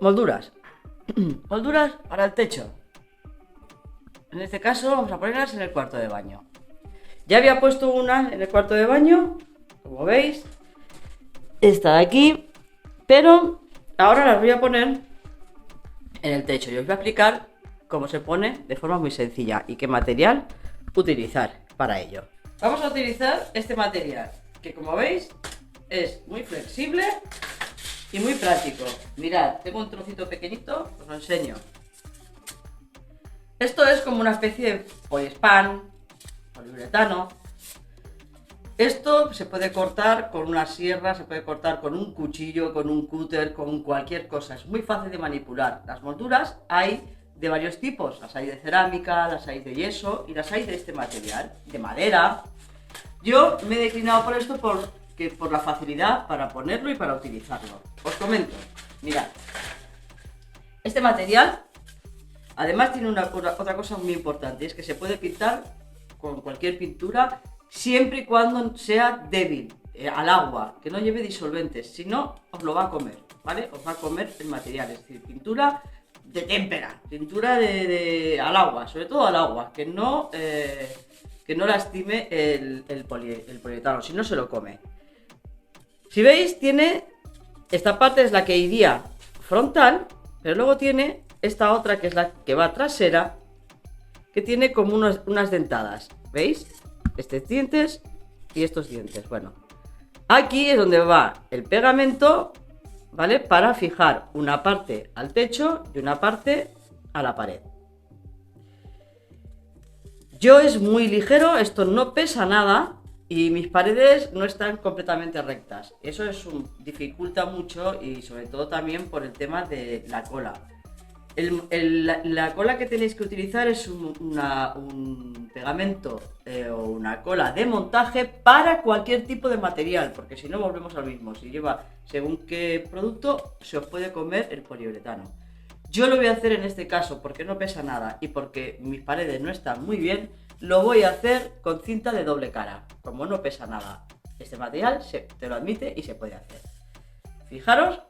molduras. Molduras para el techo. En este caso vamos a ponerlas en el cuarto de baño. Ya había puesto una en el cuarto de baño, como veis. Esta de aquí. Pero ahora las voy a poner en el techo y os voy a explicar cómo se pone de forma muy sencilla y qué material utilizar para ello. Vamos a utilizar este material que, como veis, es muy flexible y muy práctico. Mirad, tengo un trocito pequeñito, os lo enseño. Esto es como una especie de poliespan, poliuretano. Esto se puede cortar con una sierra, se puede cortar con un cuchillo, con un cúter, con cualquier cosa. Es muy fácil de manipular. Las molduras hay de varios tipos. Las hay de cerámica, las hay de yeso y las hay de este material, de madera. Yo me he declinado por esto por la facilidad para ponerlo y para utilizarlo. Os comento, mirad. Este material además tiene otra cosa muy importante, es que se puede pintar con cualquier pintura siempre y cuando sea débil al agua, que no lleve disolventes, si no os lo va a comer, ¿vale? Os va a comer el material, es decir, pintura de témpera, pintura al agua, sobre todo al agua, que no lastime el poliuretano, si no se lo come. Si veis, tiene esta parte es la que iría frontal, pero luego tiene esta otra que es la que va trasera, que tiene como unas dentadas, ¿veis? Estos dientes y estos dientes. Bueno, aquí es donde va el pegamento, ¿vale? Para fijar una parte al techo y una parte a la pared. Yo es muy ligero, esto no pesa nada y mis paredes no están completamente rectas. Eso dificulta mucho y sobre todo también por el tema de la cola. La cola que tenéis que utilizar es un pegamento o una cola de montaje para cualquier tipo de material, porque si no volvemos al mismo. Si lleva según qué producto, se os puede comer el poliuretano. Yo lo voy a hacer en este caso porque no pesa nada y porque mis paredes no están muy bien. Lo voy a hacer con cinta de doble cara, como no pesa nada. Este material te lo admite y se puede hacer. Fijaros,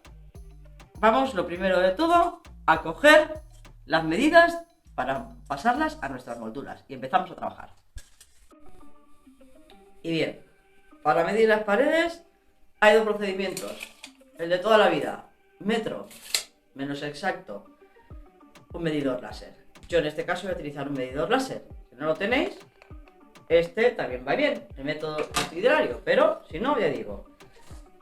vamos lo primero de todo a coger las medidas para pasarlas a nuestras molduras y empezamos a trabajar. Y bien, para medir las paredes hay dos procedimientos, el de toda la vida, metro menos exacto, un medidor láser. Yo en este caso voy a utilizar un medidor láser. Si no lo tenéis, este también va bien, el método antihidrario, pero si no, ya digo,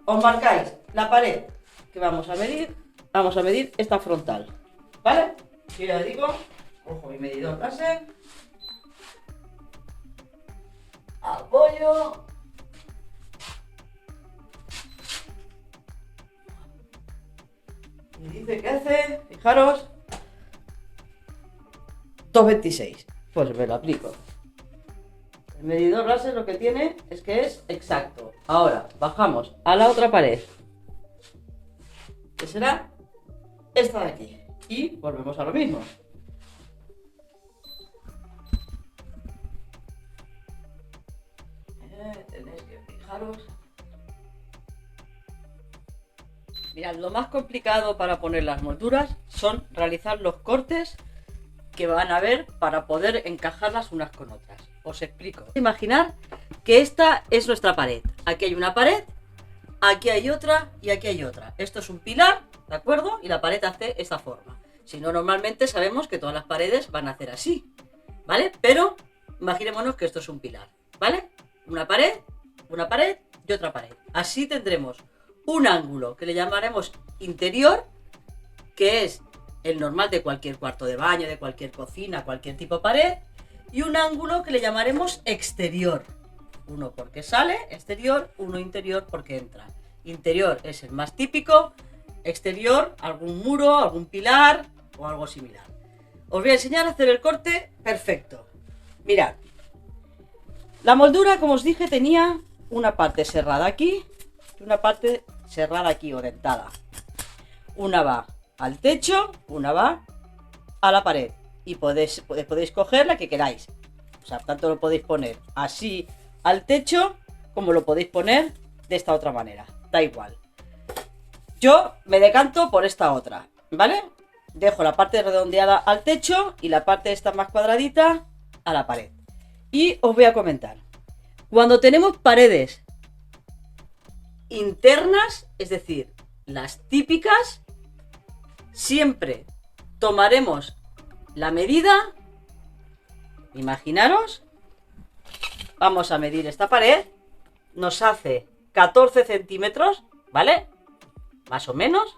os marcáis la pared que vamos a medir esta frontal, ¿vale? Yo ya digo, cojo mi medidor láser, apoyo, y dice que hace, fijaros, 2,26, pues me lo aplico. El medidor láser lo que tiene es que es exacto. Ahora, bajamos a la otra pared, que será esta de aquí. Y volvemos a lo mismo. Tenéis que fijaros. Mirad, lo más complicado para poner las molduras son realizar los cortes que van a haber para poder encajarlas unas con otras. Os explico. Imaginar que esta es nuestra pared. Aquí hay una pared, aquí hay otra y aquí hay otra. Esto es un pilar, ¿de acuerdo? Y la pared hace esta forma. Si no, normalmente sabemos que todas las paredes van a hacer así, ¿vale? Pero imaginémonos que esto es un pilar, ¿vale? Una pared y otra pared. Así tendremos un ángulo que le llamaremos interior, que es el normal de cualquier cuarto de baño, de cualquier cocina, cualquier tipo de pared, y un ángulo que le llamaremos exterior. Uno porque sale, exterior, uno interior porque entra. Interior es el más típico, exterior algún muro, algún pilar o algo similar. Os voy a enseñar a hacer el corte perfecto. Mirad, la moldura, como os dije, tenía una parte cerrada aquí y una parte cerrada aquí o dentada. Una va al techo, una va a la pared y podéis coger la que queráis. O sea, tanto lo podéis poner así al techo como lo podéis poner de esta otra manera. Da igual. Yo me decanto por esta otra. ¿vale? Dejo la parte redondeada al techo y la parte esta más cuadradita a la pared. Y os voy a comentar. Cuando tenemos paredes internas, es decir, las típicas, siempre tomaremos la medida. Imaginaros, vamos a medir esta pared, nos hace 14 centímetros, ¿vale? Más o menos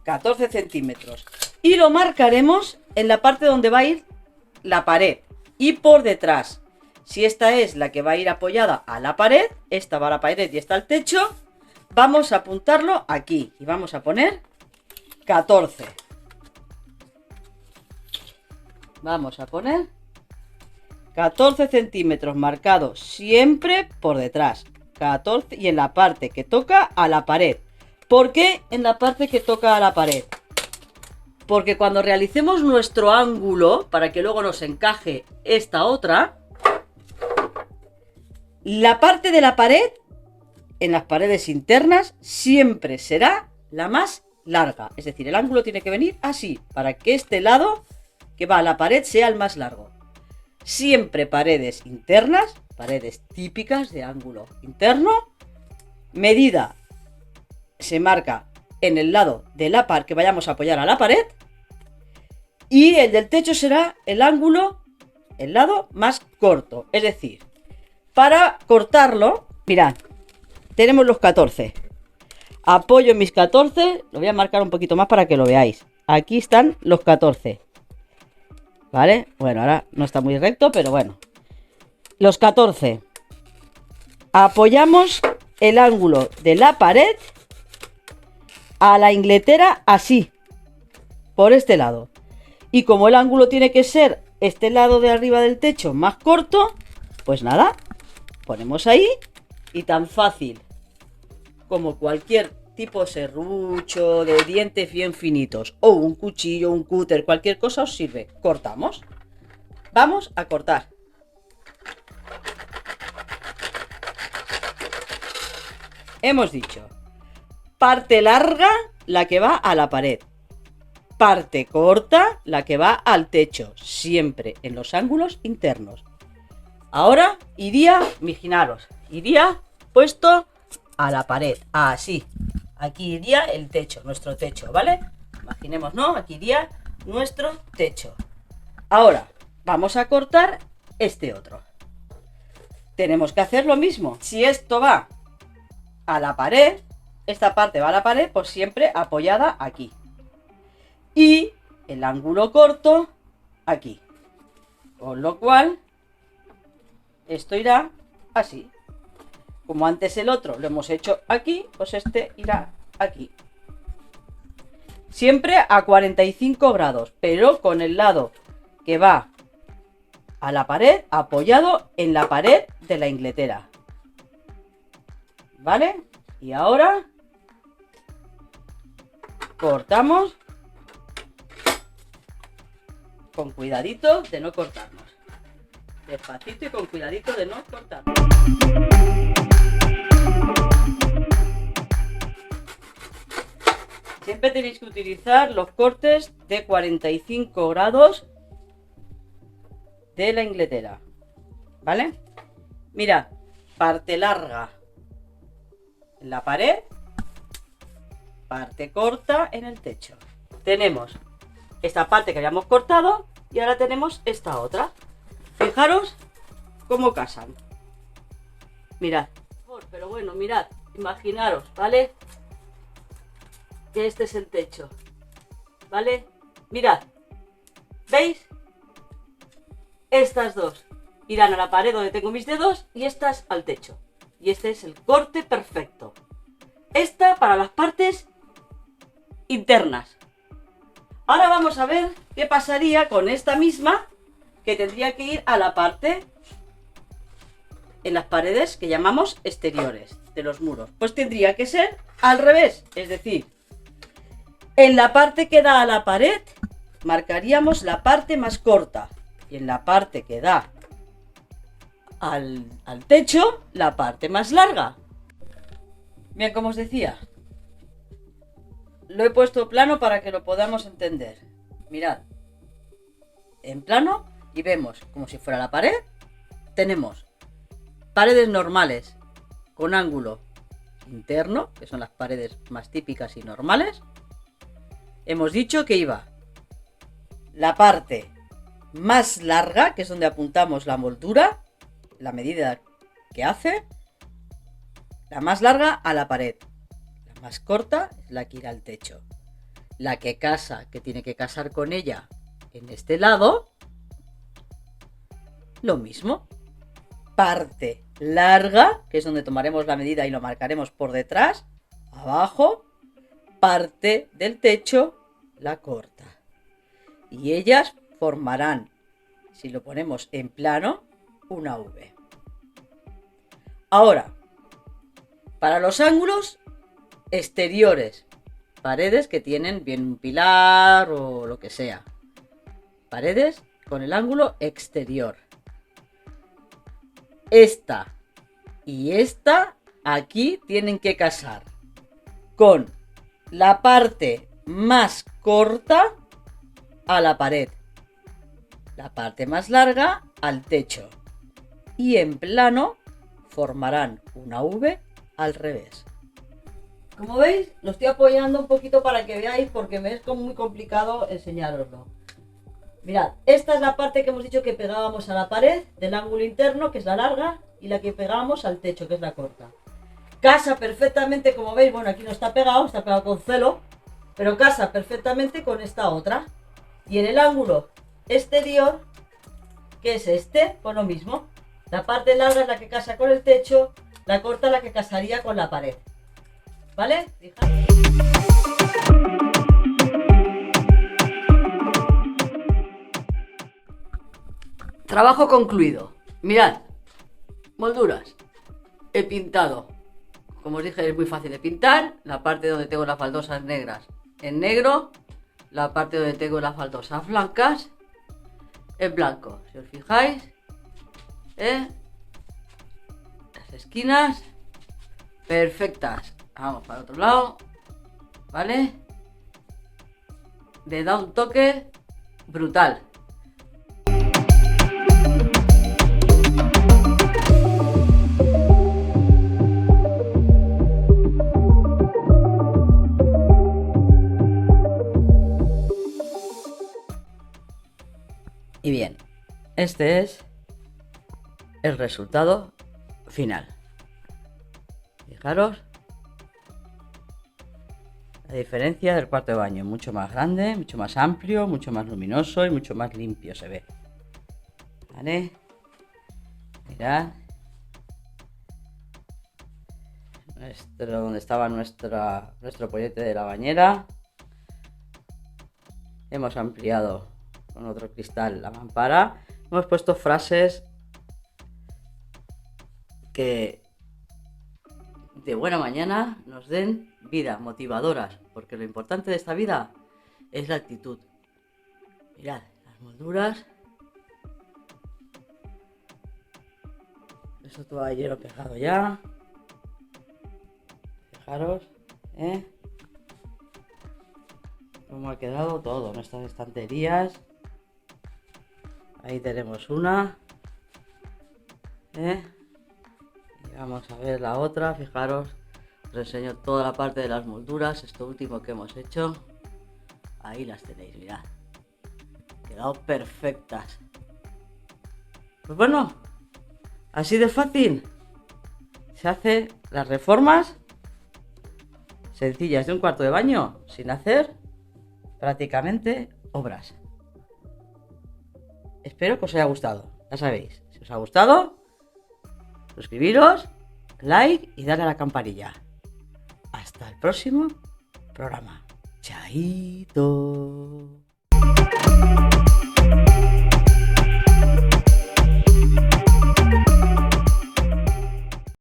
14 centímetros. Y lo marcaremos en la parte donde va a ir la pared y por detrás. Si esta es la que va a ir apoyada a la pared, esta va a la pared y esta al techo, vamos a apuntarlo aquí y vamos a poner 14. Vamos a poner 14 centímetros marcados siempre por detrás. 14 y en la parte que toca a la pared. ¿Por qué en la parte que toca a la pared? Porque cuando realicemos nuestro ángulo, para que luego nos encaje esta otra, la parte de la pared, en las paredes internas, siempre será la más larga. Es decir, el ángulo tiene que venir así, para que este lado que va a la pared sea el más largo. Siempre paredes internas, paredes típicas de ángulo interno, medida se marca en el lado de la pared que vayamos a apoyar a la pared, y el del techo será el ángulo, el lado más corto. Es decir, para cortarlo, mirad, tenemos los 14. Apoyo en mis 14, lo voy a marcar un poquito más para que lo veáis. Aquí están los 14. ¿Vale? Bueno, ahora no está muy recto, pero bueno. Los 14. Apoyamos el ángulo de la pared a la ingletera así, por este lado. Y como el ángulo tiene que ser este lado de arriba del techo más corto, pues nada, ponemos ahí y tan fácil como cualquier tipo serrucho de dientes bien finitos o un cuchillo, un cúter, cualquier cosa os sirve. Cortamos. Vamos a cortar. Hemos dicho, parte larga, la que va a la pared. Parte corta, la que va al techo, siempre en los ángulos internos. Ahora iría, imaginaros, iría puesto a la pared, así. Aquí iría el techo, nuestro techo, ¿vale? Imaginemos, ¿no? Aquí iría nuestro techo. Ahora, vamos a cortar este otro. Tenemos que hacer lo mismo. Si esto va a la pared, esta parte va a la pared, pues siempre apoyada aquí. Y el ángulo corto aquí. Con lo cual, esto irá así. Como antes el otro lo hemos hecho aquí, pues este irá aquí. Siempre a 45 grados, pero con el lado que va a la pared apoyado en la pared de la ingletera. ¿Vale? Y ahora cortamos con cuidadito de no cortarnos. Despacito y con cuidadito de no cortarnos. Siempre tenéis que utilizar los cortes de 45 grados de la ingletera. ¿Vale? Mirad, parte larga en la pared, parte corta en el techo. Tenemos esta parte que habíamos cortado y ahora tenemos esta otra. Fijaros cómo casan. Mirad. Pero bueno, mirad, imaginaros, ¿vale? Que este es el techo, ¿vale? Mirad, ¿veis? Estas dos irán a la pared donde tengo mis dedos y estas al techo. Y este es el corte perfecto. Esta para las partes internas. Ahora vamos a ver qué pasaría con esta misma, que tendría que ir a la parte en las paredes que llamamos exteriores de los muros. Pues tendría que ser al revés, es decir, en la parte que da a la pared marcaríamos la parte más corta y en la parte que da al techo la parte más larga. Bien, como os decía, lo he puesto plano para que lo podamos entender. Mirad, en plano, y vemos como si fuera la pared. Tenemos paredes normales con ángulo interno, que son las paredes más típicas y normales. Hemos dicho que iba la parte más larga, que es donde apuntamos la moldura, la medida que hace, la más larga a la pared. La más corta es la que irá al techo. La que casa, que tiene que casar con ella en este lado, lo mismo. Parte larga, que es donde tomaremos la medida y lo marcaremos por detrás, abajo. Parte del techo, la corta. Y ellas formarán, si lo ponemos en plano, una V. Ahora, para los ángulos exteriores, paredes que tienen bien un pilar o lo que sea. Paredes con el ángulo exterior. Esta y esta aquí tienen que casar con la parte más corta a la pared, la parte más larga al techo, y en plano formarán una V al revés. Como veis, lo estoy apoyando un poquito para que veáis, porque me es muy complicado enseñároslo. Mirad, esta es la parte que hemos dicho que pegábamos a la pared del ángulo interno, que es la larga, y la que pegábamos al techo, que es la corta. Casa perfectamente, como veis, bueno, aquí no está pegado con celo, pero casa perfectamente con esta otra. Y en el ángulo exterior, que es este, pues lo mismo. La parte larga es la que casa con el techo, la corta la que casaría con la pared. ¿Vale? Fijaros. Trabajo concluido. Mirad, molduras. He pintado. Como os dije, es muy fácil de pintar. La parte donde tengo las baldosas negras en negro. La parte donde tengo las baldosas blancas en blanco. Si os fijáis, las esquinas perfectas. Vamos para otro lado. ¿Vale? Le da un toque brutal. Y bien, este es el resultado final. Fijaros la diferencia del cuarto de baño, mucho más grande, mucho más amplio, mucho más luminoso y mucho más limpio se ve. ¿Vale? Mirad. Donde estaba nuestro pollete de la bañera. Hemos ampliado con otro cristal la mampara. Hemos puesto frases que de buena mañana nos den vida, motivadoras, porque lo importante de esta vida es la actitud. Mirad, las molduras. Eso toallero pegado ya. Fijaros, cómo ha quedado todo, nuestras estanterías. Ahí tenemos una. Y vamos a ver la otra. Fijaros, os enseño toda la parte de las molduras. Esto último que hemos hecho. Ahí las tenéis, mirad. Quedado perfectas. Pues bueno, así de fácil se hace las reformas sencillas de un cuarto de baño sin hacer prácticamente obras. Espero que os haya gustado. Ya sabéis, si os ha gustado, suscribiros, like y darle a la campanilla. Hasta el próximo programa. Chaito.